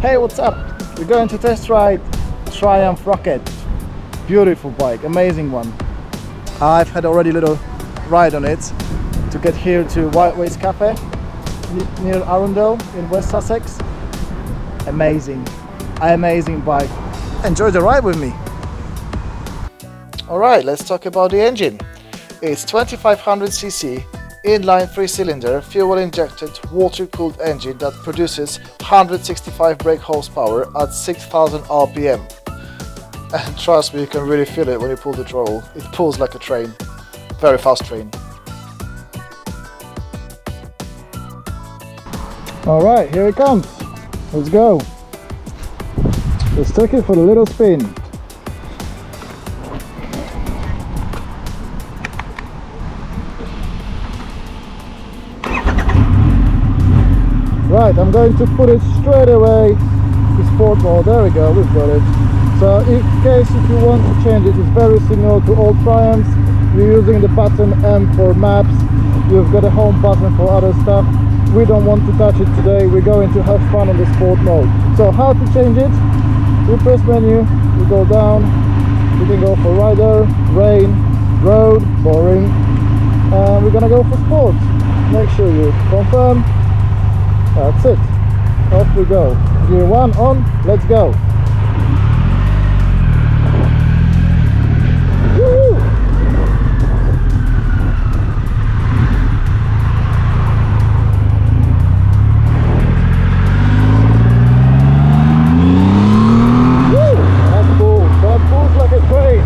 Hey, what's up? We're going to test ride Triumph Rocket. Beautiful bike, amazing one. I've had already a little ride on it to get here to Whiteways Cafe near Arundel in West Sussex. Amazing bike. Enjoy the ride with me. Alright, let's talk about the engine. It's 2500cc inline 3-cylinder fuel injected water cooled engine that produces 165 brake horsepower at 6000 rpm. And trust me, you can really feel it when you pull the throttle. It pulls like a train, very fast train. Alright, here it comes. Let's go. Let's take it for the little spin. Right, I'm going to put it straight away to sport mode. There we go, we've got it. So in case if you want to change it, it's very similar to old Triumphs. You're using the button M for maps. You've got a home button for other stuff. We don't want to touch it today. We're going to have fun on the sport mode. So how to change it? We press menu, we go down, we can go for rider, rain, road, boring, and we're gonna go for sport. Make sure you confirm. That's it. Off we go. Gear 1 on, let's go. Woo! Woo! That's cool. That pulls like a train.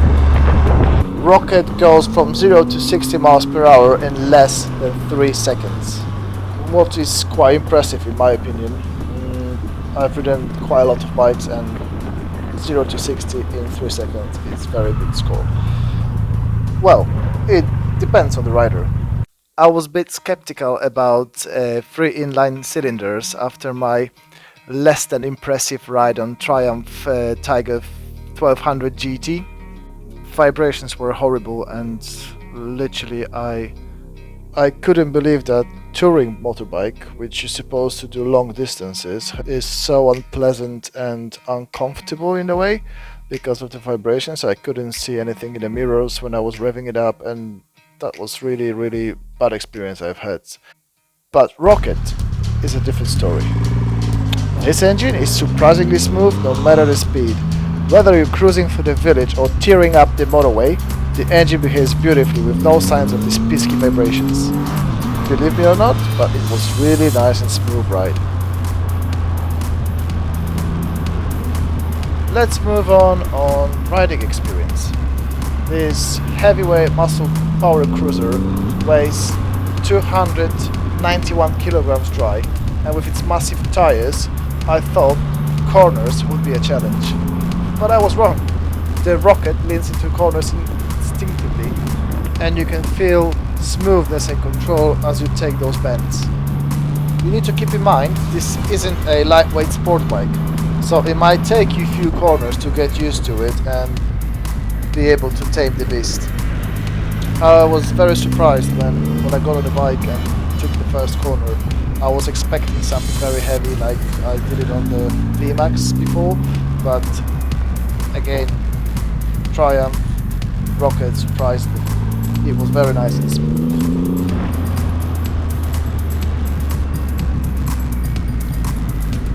Rocket goes from 0 to 60 miles per hour in less than 3 seconds. What is quite impressive in my opinion. I've ridden quite a lot of bikes and 0 to 60 in 3 seconds is a very good score. Well, it depends on the rider. I was a bit skeptical about 3 inline cylinders after my less than impressive ride on Triumph Tiger 1200 GT. Vibrations were horrible and literally I couldn't believe that touring motorbike, which is supposed to do long distances, is so unpleasant and uncomfortable in a way because of the vibrations. I couldn't see anything in the mirrors when I was revving it up, and that was really bad experience I've had. But Rocket is a different story. This engine is surprisingly smooth no matter the speed. Whether you're cruising through the village or tearing up the motorway, the engine behaves beautifully with no signs of these pesky vibrations. Believe me or not, but it was really nice and smooth ride. Let's move on riding experience. This heavyweight muscle power cruiser weighs 291 kilograms dry, and with its massive tires, I thought corners would be a challenge. But I was wrong. The Rocket leans into corners instinctively, and you can feel smoothness and control as you take those bends. You need to keep in mind this isn't a lightweight sport bike, so it might take you a few corners to get used to it and be able to tame the beast. I was very surprised when I got on the bike and took the first corner. I was expecting something very heavy like I did it on the VMAX before, but again, Triumph Rocket surprised me. It was very nice and smooth.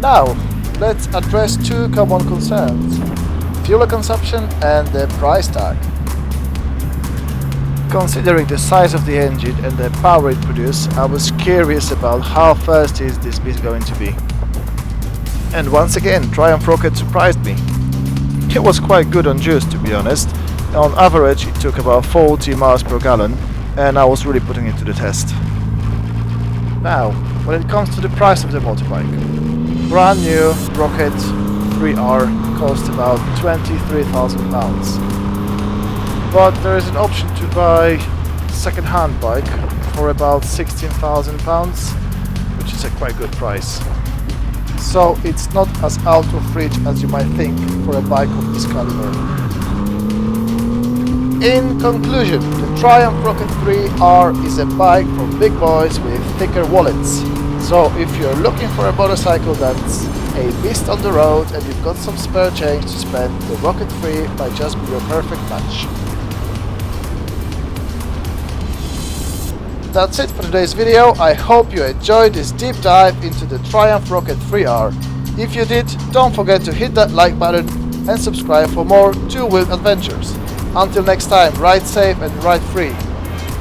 Now, let's address 2 common concerns: fuel consumption and the price tag. Considering the size of the engine and the power it produces, I was curious about how fast is this beast going to be. And once again, Triumph Rocket surprised me. It was quite good on juice, to be honest. On average it took about 40 miles per gallon, and I was really putting it to the test. Now, when it comes to the price of the motorbike, brand new Rocket 3R costs about £23,000. But there is an option to buy second-hand bike for about £16,000, which is a quite good price. So it's not as out of reach as you might think for a bike of this caliber. In conclusion, the Triumph Rocket 3R is a bike for big boys with thicker wallets. So if you're looking for a motorcycle that's a beast on the road and you've got some spare change to spend, the Rocket 3 might just be your perfect match. That's it for today's video. I hope you enjoyed this deep dive into the Triumph Rocket 3R. If you did, don't forget to hit that like button and subscribe for more two-wheel adventures. Until next time, ride safe and ride free.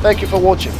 Thank you for watching.